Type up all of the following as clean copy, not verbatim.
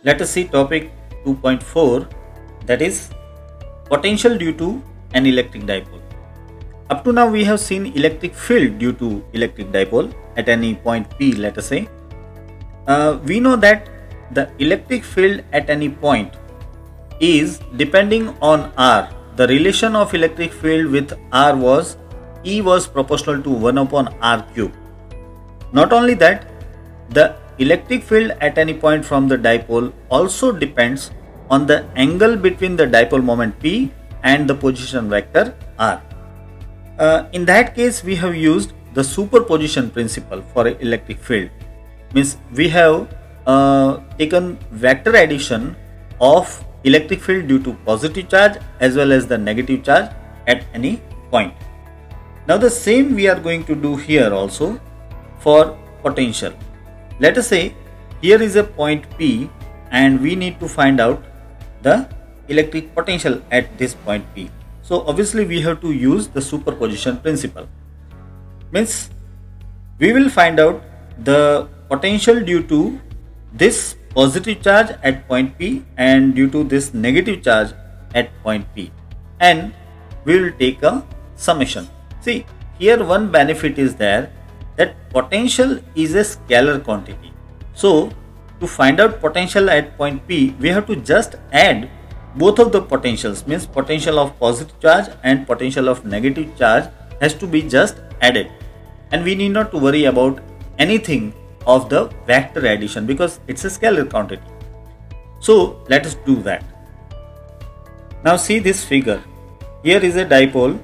Let us see topic 2.4, that is potential due to an electric dipole. Up to now we have seen electric field due to electric dipole at any point P, let us say. We know that the electric field at any point is depending on R. The relation of electric field with R was E was proportional to 1 upon R cube. Not only that, the electric field at any point from the dipole also depends on the angle between the dipole moment P and the position vector R. In that case, we have used the superposition principle for electric field. Means we have taken vector addition of electric field due to positive charge as well as the negative charge at any point. Now the same we are going to do here also for potential. Let us say here is a point P and we need to find out the electric potential at this point P. So obviously we have to use the superposition principle. Means we will find out the potential due to this positive charge at point P and due to this negative charge at point P, and we will take a summation. See, here one benefit is there that potential is a scalar quantity. So to find out potential at point P, we have to just add both of the potentials, means potential of positive charge and potential of negative charge has to be just added, and we need not to worry about anything of the vector addition because it's a scalar quantity. So let us do that. Now see this figure. Here is a dipole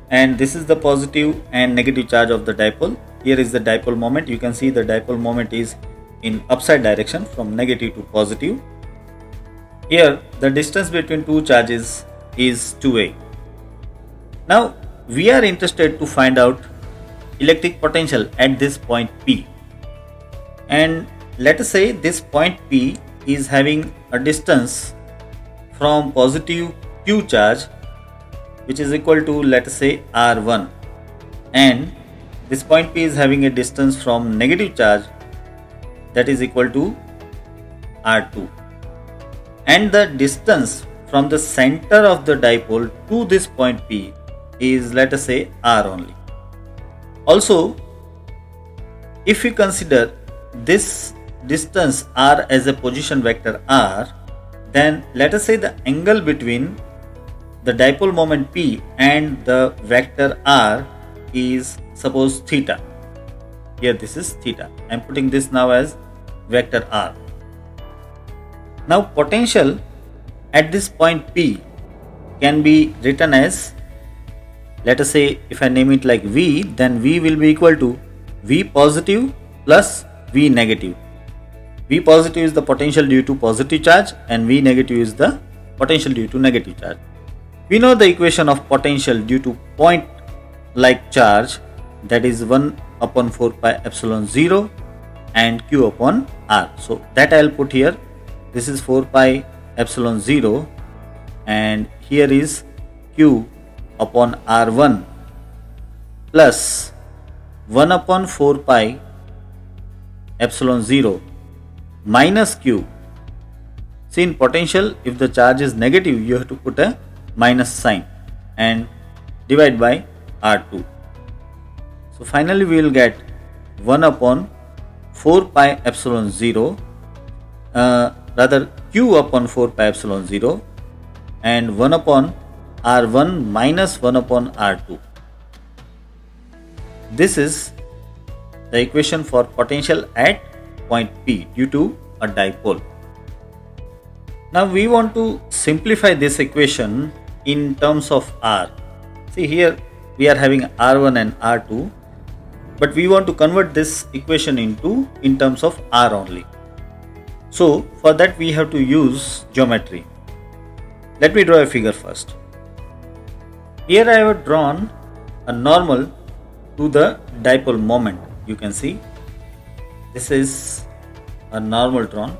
and this is the positive and negative charge of the dipole. Here is the dipole moment. You can see the dipole moment is in upside direction from negative to positive. Here the distance between two charges is 2a. Now we are interested to find out electric potential at this point P. And let us say this point P is having a distance from positive Q charge which is equal to, let us say, R1, and this point P is having a distance from negative charge that is equal to R2, and the distance from the center of the dipole to this point P is, let us say, R only. Also, if we consider this distance R as a position vector R, then let us say the angle between the dipole moment P and the vector R is, suppose, theta. Here this is theta. I am putting this now as vector R. Now potential at this point P can be written as, let us say, if I name it like V, then V will be equal to V positive plus V negative. V positive is the potential due to positive charge and V negative is the potential due to negative charge. We know the equation of potential due to point like charge, that is 1 upon 4 pi epsilon 0 and Q upon R. So that I will put here. This is 4 pi epsilon 0 and here is Q upon R1 plus 1 upon 4 pi epsilon 0 minus Q. See, in potential, if the charge is negative, you have to put a minus sign and divide by R2. So finally we will get 1 upon 4 pi epsilon 0, rather Q upon 4 pi epsilon 0, and 1 upon R1 minus 1 upon R2. This is the equation for potential at point P due to a dipole. Now we want to simplify this equation in terms of R. See, here we are having R1 and R2, but we want to convert this equation in terms of R only. So for that we have to use geometry. Let me draw a figure first. Here I have drawn a normal to the dipole moment. You can see this is a normal drawn,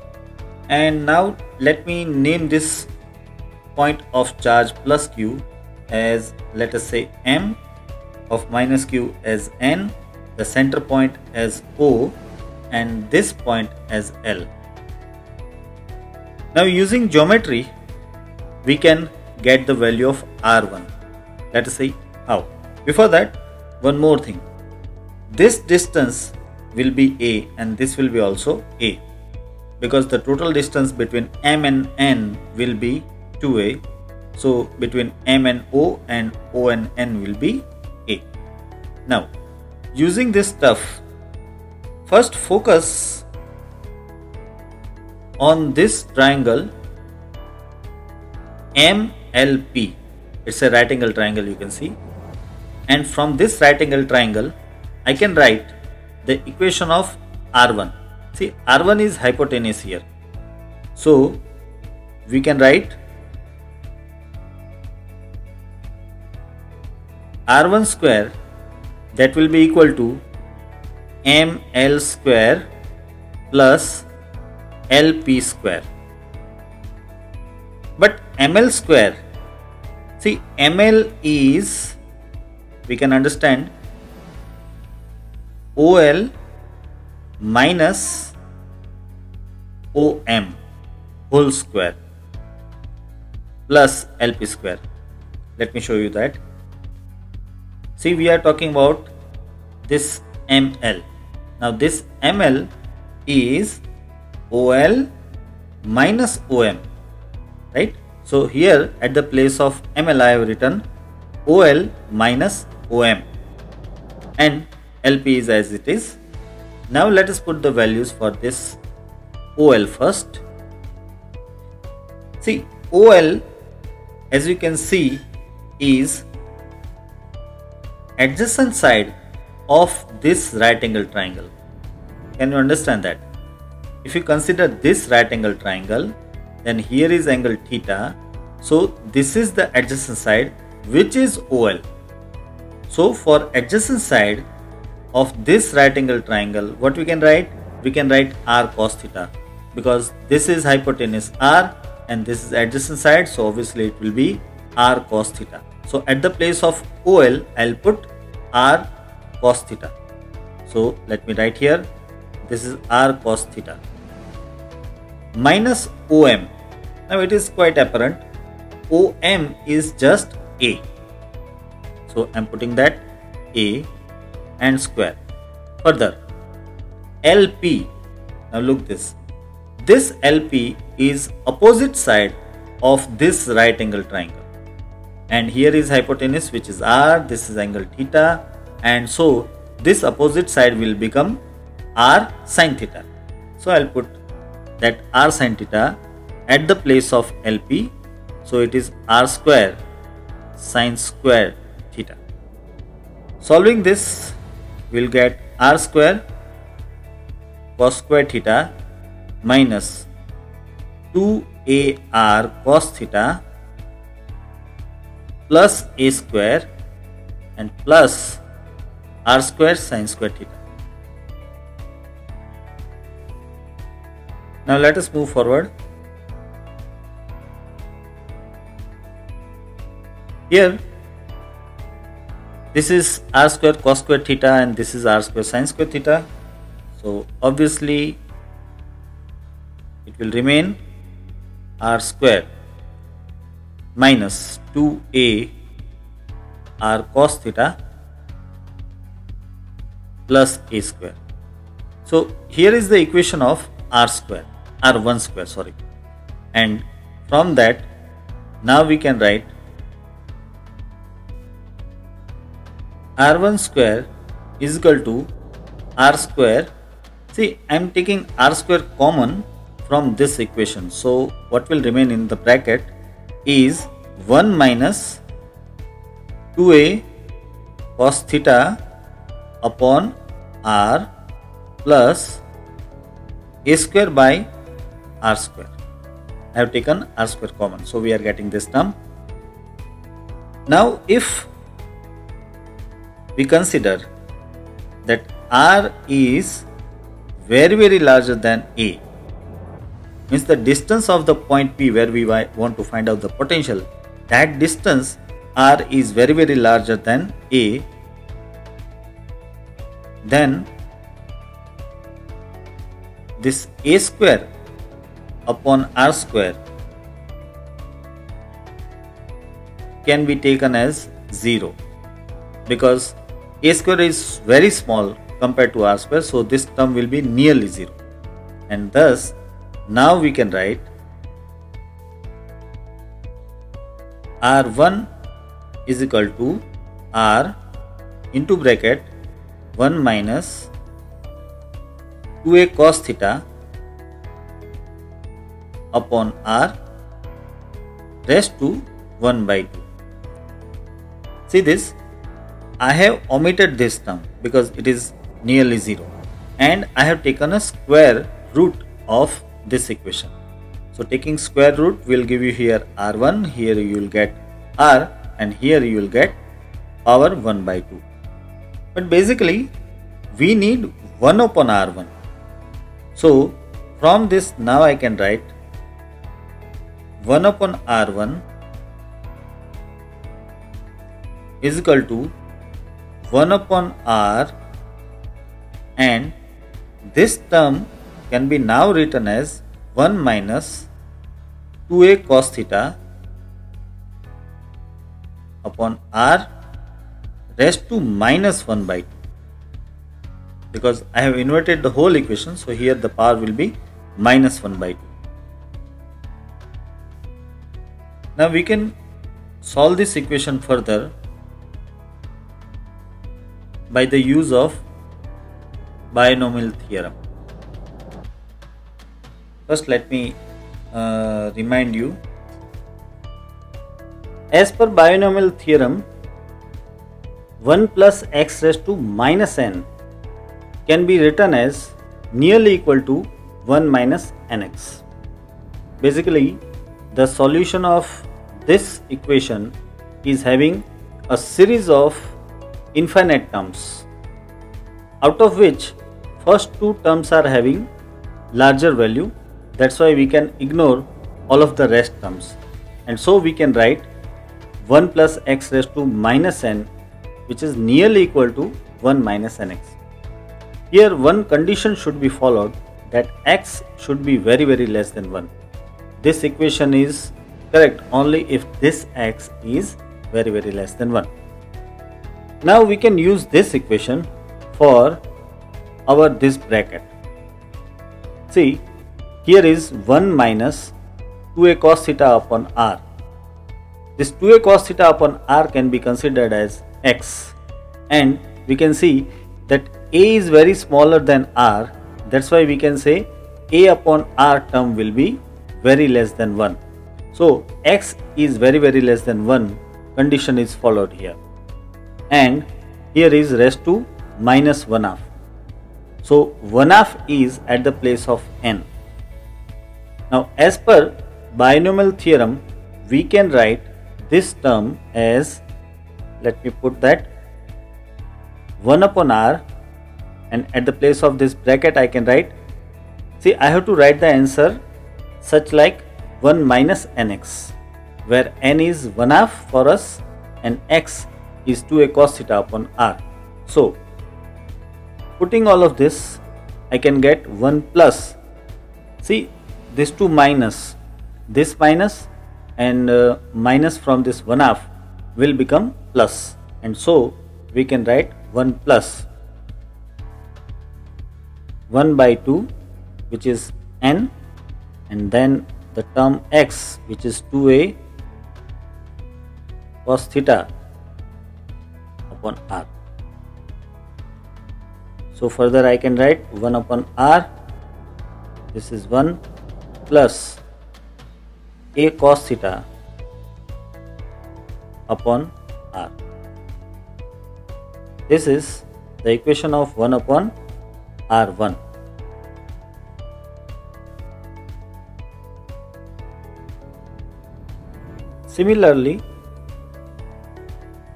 and now let me name this point of charge plus Q as, let us say, M, of minus Q as N, the center point as O, and this point as L. Now using geometry, we can get the value of R1. Let us see how. Before that, one more thing. This distance will be A and this will be also A, because the total distance between M and N will be 2A. So between M and O and N will be A. Now using this stuff, first focus on this triangle MLP. It's a right angle triangle, you can see, and from this right angle triangle I can write the equation of R1. See, R1 is hypotenuse here, so we can write R1 square, that will be equal to ML square plus LP square. But ML square, see, ML is, we can understand, OL minus OM whole square plus LP square. Let me show you that. See, we are talking about this ML. Now this ML is OL minus OM, right? So here at the place of ML I have written OL minus OM and LP is as it is. Now let us put the values for this OL first. See, OL, as you can see, is adjacent side of this right angle triangle. Can you understand that? If you consider this right angle triangle, then here is angle theta. So this is the adjacent side, which is OL. So for adjacent side of this right angle triangle, what we can write? We can write R cos theta, because this is hypotenuse R and this is adjacent side, so obviously it will be R cos theta. So at the place of OL, I'll put R cos theta. So let me write here, this is R cos theta minus OM. Now it is quite apparent, OM is just A. So I'm putting that A and square. Further, LP. Now look this. This LP is opposite side of this right angle triangle. And here is hypotenuse, which is R, this is angle theta, and so this opposite side will become R sin theta. So I'll put that R sin theta at the place of LP, so it is R square sin square theta. Solving this, we'll get R square cos square theta minus 2AR cos theta plus A square and plus R square sin square theta. Now let us move forward. Here, this is R square cos square theta and this is R square sin square theta. So obviously it will remain R square minus 2A R cos theta plus A square. So here is the equation of R square, R1 square, sorry. And from that, now we can write R1 square is equal to R square. See, I am taking R square common from this equation. So what will remain in the bracket is 1 minus 2A cos theta upon R plus A square by R square. I have taken R square common, so we are getting this term. Now if we consider that R is very larger than A, means the distance of the point P where we want to find out the potential, that distance R is very larger than A, then this A square upon r square can be taken as 0 because a square is very small compared to r square, so this term will be nearly 0, and thus now we can write r1 is equal to r into bracket 1 minus 2a cos theta upon r raised to 1 by 2. See this, I have omitted this term because it is nearly 0, and I have taken a square root of this equation. So taking square root will give you here r1, here you will get r, and here you will get power 1 by 2. But basically we need 1 upon r1. So from this now I can write 1 upon r1 is equal to 1 upon r, and this term can be now written as 1 minus 2a cos theta upon r raised to minus 1 by 2, because I have inverted the whole equation, so here the power will be minus 1 by 2. Now we can solve this equation further by the use of binomial theorem. First let me remind you, as per binomial theorem, 1 plus x raised to minus n can be written as nearly equal to 1 minus nx. Basically, the solution of this equation is having a series of infinite terms, out of which first two terms are having larger value. That's why we can ignore all of the rest terms, and so we can write 1 plus x raised to minus n, which is nearly equal to 1 minus nx. Here one condition should be followed, that x should be very less than 1. This equation is correct only if this x is very less than 1. Now we can use this equation for our this bracket. See, here is 1 minus 2a cos theta upon r. This 2a cos theta upon r can be considered as x, and we can see that a is very smaller than r. That's why we can say a upon r term will be very less than 1. So x is very less than 1 condition is followed here, and here is raised to minus 1/2. So 1/2 is at the place of n. Now as per binomial theorem, we can write this term as, let me put that, 1 upon r, and at the place of this bracket I can write, see, I have to write the answer such like 1 minus nx, where n is 1/2 for us and x is 2a cos theta upon r. So putting all of this, I can get 1 plus, see, this 2 minus, this minus, and minus from this 1/2 will become plus, and so we can write 1 plus 1 by 2, which is n, and then the term x, which is 2a cos theta upon r. So further I can write 1 upon r, this is 1 plus a cos theta upon r. This is the equation of 1 upon r1. Similarly,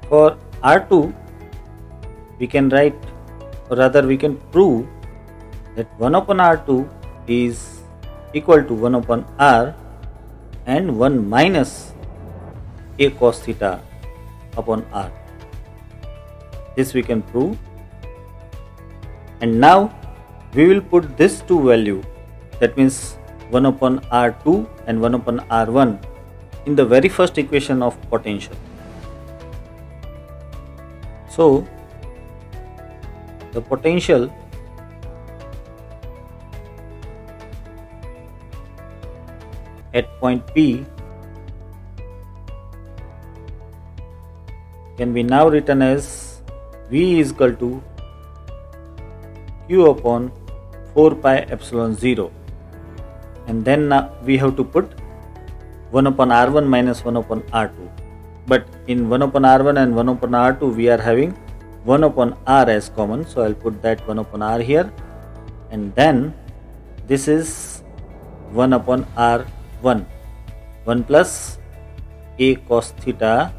for r2 we can write, or rather we can prove, that 1 upon r2 is equal to 1 upon r and 1 minus a cos theta upon r. This we can prove, and now we will put this to value, that means 1 upon R2 and 1 upon R1 in the very first equation of potential. So the potential at point P can be now written as V is equal to Q upon 4 pi epsilon 0, and then we have to put 1 upon R1 minus 1 upon R2, but in 1 upon R1 and 1 upon R2 we are having 1 upon R as common, so I'll put that 1 upon R here, and then this is 1 upon R1, 1 plus A cos theta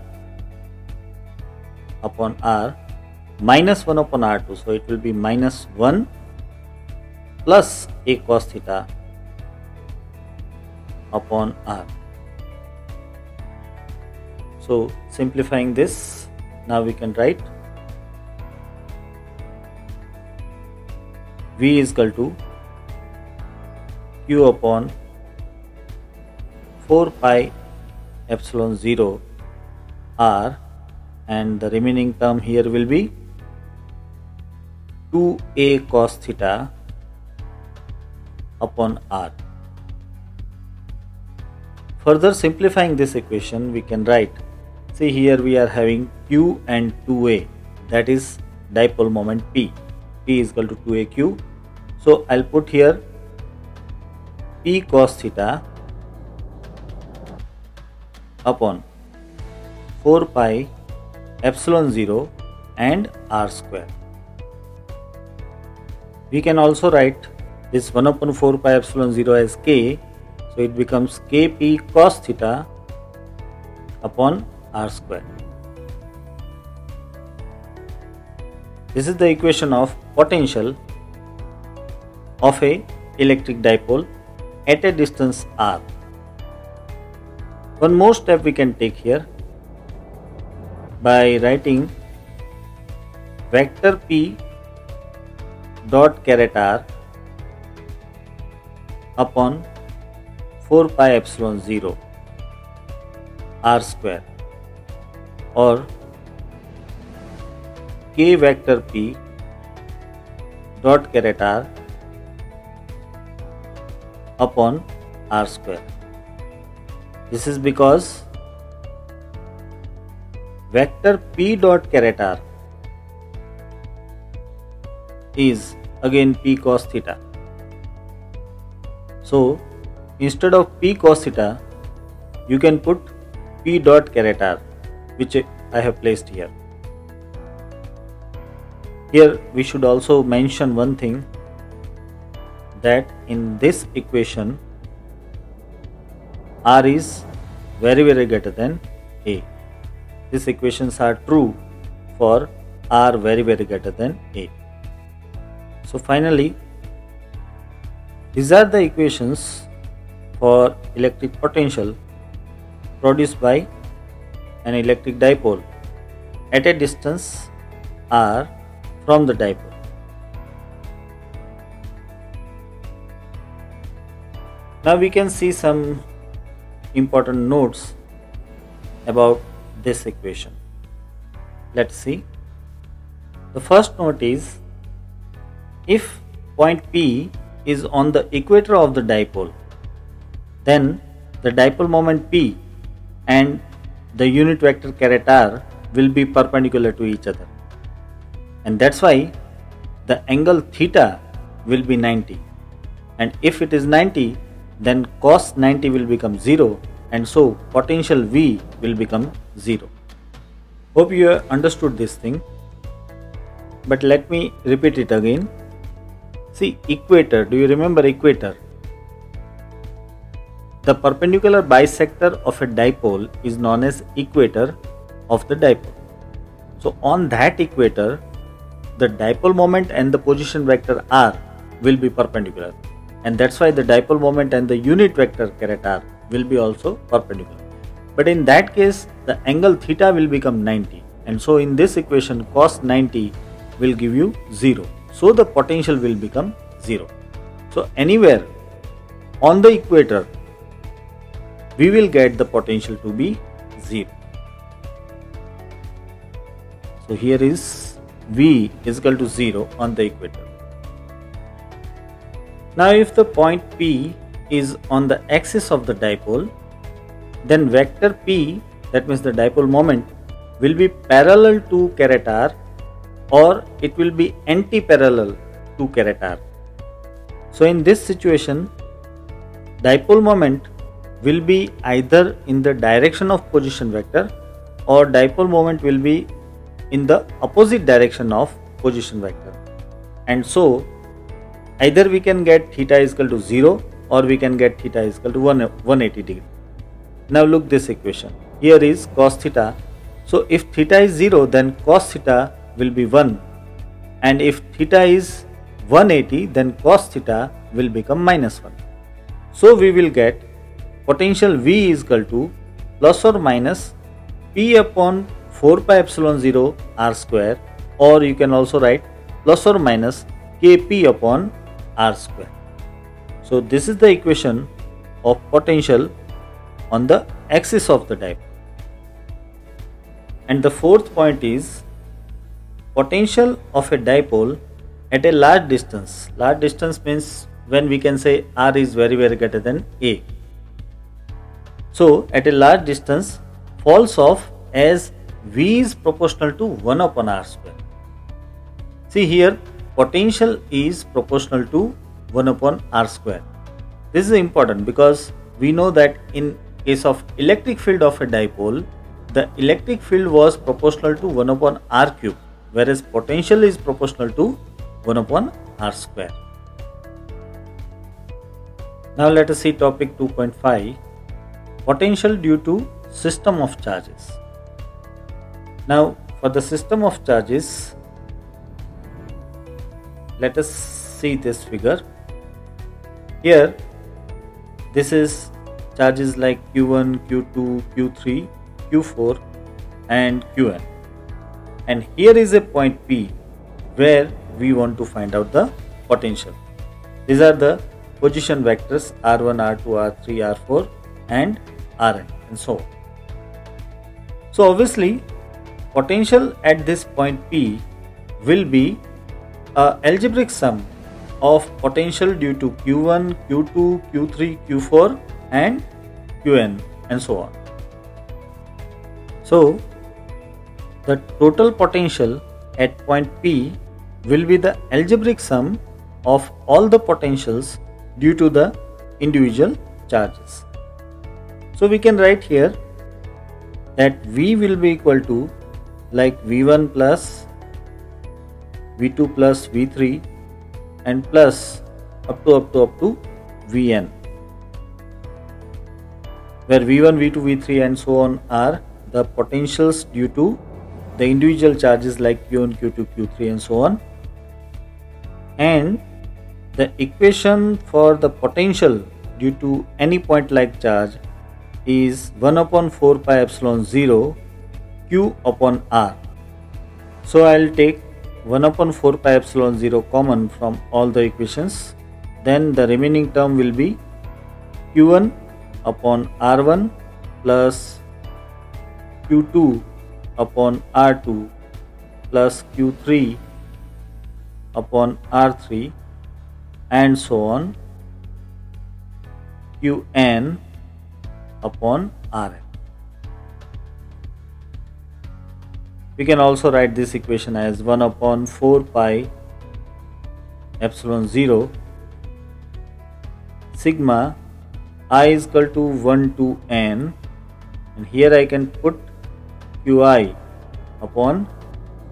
upon R minus 1 upon R2, so it will be minus 1 plus A cos theta upon R. So simplifying this, now we can write V is equal to Q upon 4 pi epsilon 0 R, and the remaining term here will be 2A cos theta upon R. Further simplifying this equation, we can write, see here we are having Q and 2A, that is dipole moment P. P is equal to 2AQ. So I'll put here P cos theta upon 4 pi epsilon 0 and R square. We can also write this 1 upon 4 pi epsilon 0 as K, so it becomes Kp cos theta upon R square. This is the equation of potential of a electric dipole at a distance R. One more step we can take here by writing vector P dot caret R upon 4 pi epsilon 0 R square, or K vector P dot caret R upon R square. This is because vector P dot caret R is again P cos theta. So instead of P cos theta, you can put P dot caret R, which I have placed here. Here we should also mention one thing, that in this equation R is very greater than A. These equations are true for R very greater than A. So finally, these are the equations for electric potential produced by an electric dipole at a distance R from the dipole. Now we can see some important notes about this equation. Let's see. The first note is, if point P is on the equator of the dipole, then the dipole moment P and the unit vector caret R will be perpendicular to each other, and that's why the angle theta will be 90, and if it is 90, then cos 90 will become 0, and so potential V will become 0. Hope you have understood this thing, but let me repeat it again. See, equator, do you remember equator? The perpendicular bisector of a dipole is known as equator of the dipole. So on that equator, the dipole moment and the position vector R will be perpendicular, and that's why the dipole moment and the unit vector caret R will be also perpendicular. But in that case, the angle theta will become 90, and so in this equation cos 90 will give you 0. So the potential will become 0. So anywhere on the equator, we will get the potential to be 0. So here is V is equal to 0 on the equator. Now if the point P is on the axis of the dipole, then vector P, that means the dipole moment, will be parallel to caret r, or it will be anti-parallel to caret r. So in this situation, dipole moment will be either in the direction of position vector, or dipole moment will be in the opposite direction of position vector. And so either we can get theta is equal to 0, or we can get theta is equal to 180 degree. Now look this equation. Here is cos theta. So if theta is 0, then cos theta will be 1. And if theta is 180, then cos theta will become minus 1. So we will get potential V is equal to plus or minus P upon 4 pi epsilon 0 r square, or you can also write plus or minus Kp upon r square. So this is the equation of potential on the axis of the dipole. And the fourth point is potential of a dipole at a large distance. Large distance means when we can say r is very greater than a. So at a large distance falls off as V is proportional to 1 upon r square. See here, potential is proportional to 1 upon r square. This is important because we know that in case of electric field of a dipole, the electric field was proportional to 1 upon r cube, whereas potential is proportional to 1 upon r square. Now let us see topic 2.5, potential due to system of charges. Now for the system of charges, let us see this figure. Here this is charges like Q1, Q2, Q3, Q4 and Qn. And here is a point P where we want to find out the potential. These are the position vectors R1, R2, R3, R4 and Rn and so on. So obviously potential at this point P will be an algebraic sum of potential due to Q1, Q2, Q3, Q4 and Qn and so on. So the total potential at point P will be the algebraic sum of all the potentials due to the individual charges. So we can write here that V will be equal to like V1 plus V2 plus V3 and plus up to Vn, where V1, V2, V3 and so on are the potentials due to the individual charges like Q1, Q2, Q3 and so on. And the equation for the potential due to any point like charge is 1 upon 4 pi epsilon 0 Q upon R. So I will take 1 upon 4 pi epsilon 0 common from all the equations. Then the remaining term will be Q1 upon R1 plus Q2 upon R2 plus Q3 upon R3 and so on, Qn upon Rn. We can also write this equation as 1 upon 4 pi epsilon 0 sigma I is equal to 1 to n, and here I can put Qi upon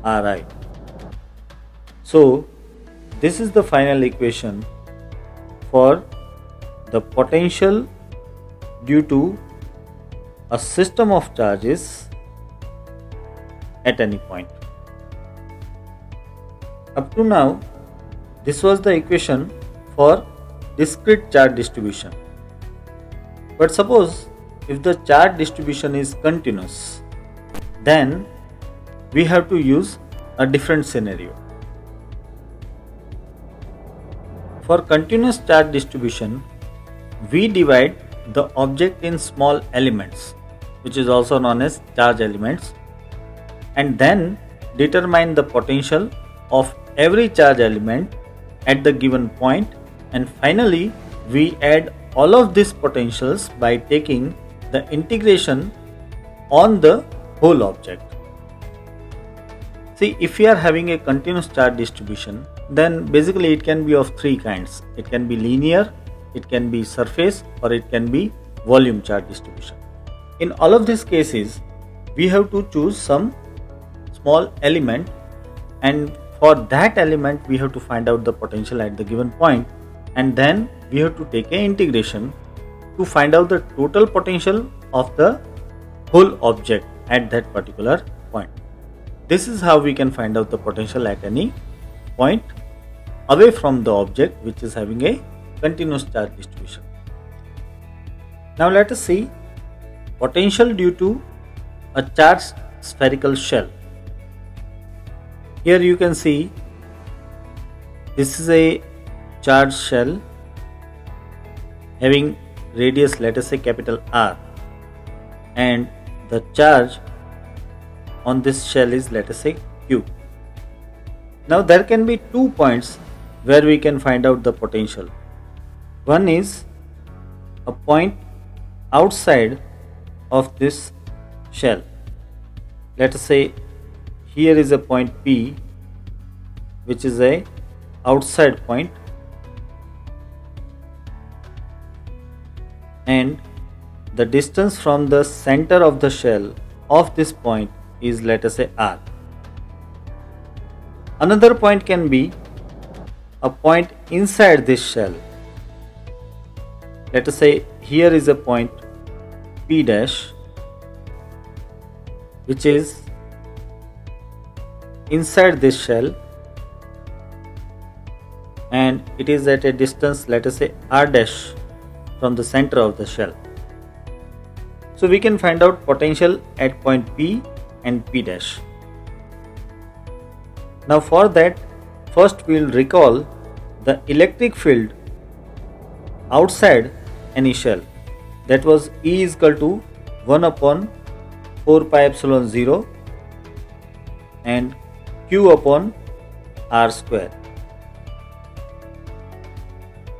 Ri. So this is the final equation for the potential due to a system of charges at any point. Up to now, this was the equation for discrete charge distribution. But suppose if the charge distribution is continuous, then we have to use a different scenario. For continuous charge distribution, we divide the object in small elements, which is also known as charge elements, and then determine the potential of every charge element at the given point, and finally we add all of these potentials by taking the integration on the whole object. See, if we are having a continuous charge distribution, then basically it can be of three kinds. It can be linear, it can be surface, or it can be volume charge distribution. In all of these cases, we have to choose some small element, and for that element we have to find out the potential at the given point, and then we have to take an integration to find out the total potential of the whole object at that particular point. This is how we can find out the potential at any point away from the object which is having a continuous charge distribution. Now let us see potential due to a charged spherical shell. Here you can see this is a charged shell having radius, let us say capital R, and the charge on this shell is, let us say, Q. Now there can be 2 points where we can find out the potential. One is a point outside of this shell. Let us say here is a point P, which is a outside point, and the distance from the center of the shell of this point is, let us say, R. Another point can be a point inside this shell. Let us say here is a point P dash, which is inside this shell, and it is at a distance, let us say, R dash from the center of the shell. So we can find out potential at point P and P dash. Now for that, first we will recall the electric field outside any shell. That was E is equal to 1 upon 4 pi epsilon 0 and Q upon R square.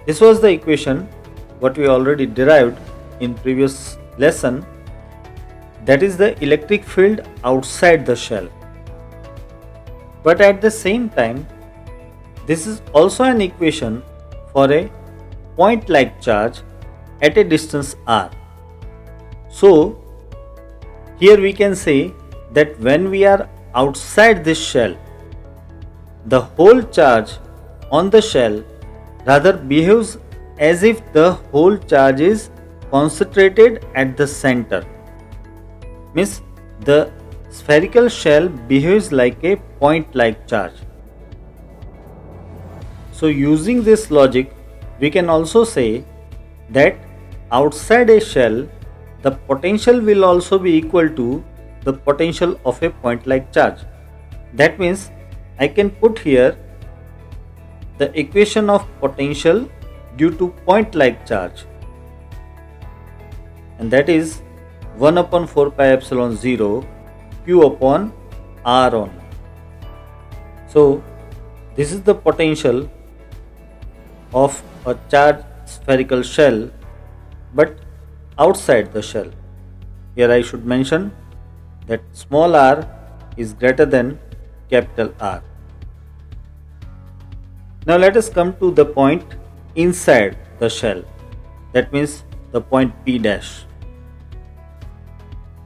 This was the equation what we already derived in previous lesson, that is the electric field outside the shell. But at the same time, this is also an equation for a point-like charge at a distance r. So here we can say that when we are outside this shell, the whole charge on the shell rather behaves as if the whole charge is concentrated at the center. Means the spherical shell behaves like a point-like charge. So using this logic, we can also say that outside a shell, the potential will also be equal to the potential of a point-like charge. That means I can put here the equation of potential due to point-like charge, and that is 1 upon 4 pi epsilon 0 Q upon R only. So this is the potential of a charged spherical shell but outside the shell. Here I should mention that small r is greater than capital R. Now let us come to the point inside the shell, that means the point P dash.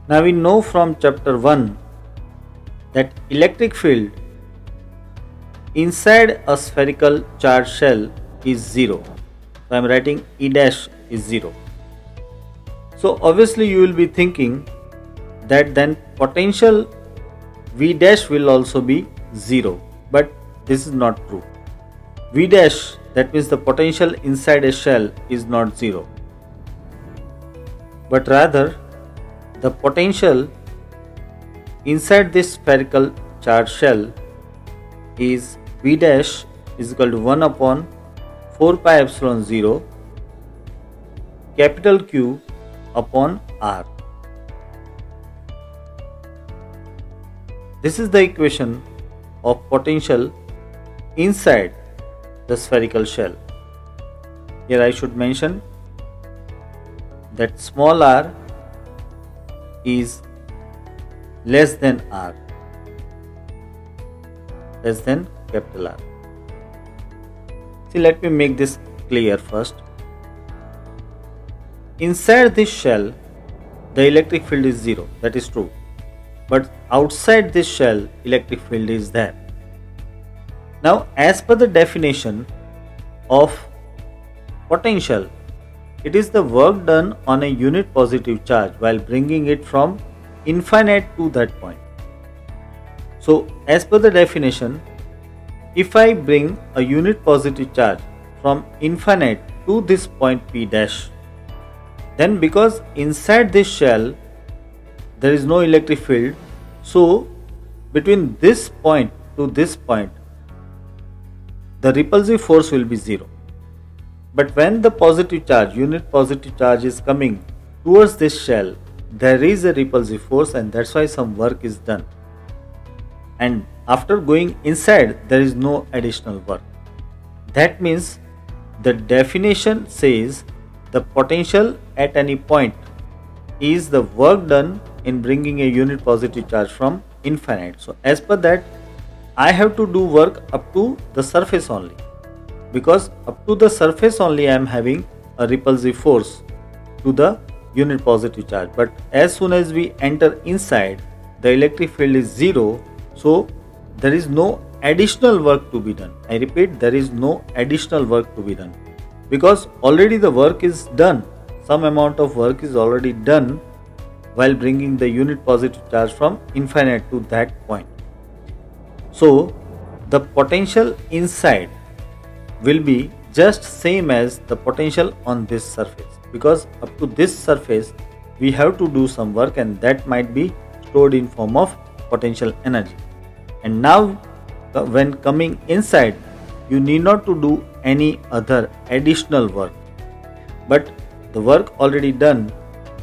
Now we know from chapter 1 that electric field inside a spherical charged shell is 0. So I am writing E dash is 0. So obviously you will be thinking that then potential V dash will also be 0, but this is not true. V dash, that means the potential inside a shell, is not 0, but rather the potential inside this spherical charged shell is V dash is equal to 1 upon 4 pi epsilon 0 capital Q upon R. This is the equation of potential inside the spherical shell. Here I should mention that small r is less than r, less than capital R. See, let me make this clear first. Inside this shell, the electric field is 0, that is true. But outside this shell, electric field is there. Now, as per the definition of potential, it is the work done on a unit positive charge while bringing it from infinite to that point. So, as per the definition, if I bring a unit positive charge from infinite to this point P dash, then because inside this shell there is no electric field, so between this point to this point the repulsive force will be 0. But when the positive charge, unit positive charge is coming towards this shell, there is a repulsive force, and that's why some work is done. And after going inside, there is no additional work. That means the definition says the potential at any point is the work done in bringing a unit positive charge from infinite. So as per that, I have to do work up to the surface only, because up to the surface only I am having a repulsive force to the unit positive charge. But as soon as we enter inside, the electric field is 0, so there is no additional work to be done. I repeat, there is no additional work to be done, because already the work is done. Some amount of work is already done while bringing the unit positive charge from infinite to that point. So the potential inside will be just same as the potential on this surface, because up to this surface we have to do some work, and that might be stored in form of potential energy. And now when coming inside, you need not to do any other additional work, but the work already done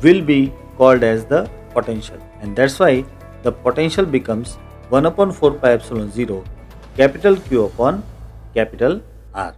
will be called as the potential, and that's why the potential becomes 1 upon 4 pi epsilon 0 capital Q upon capital R.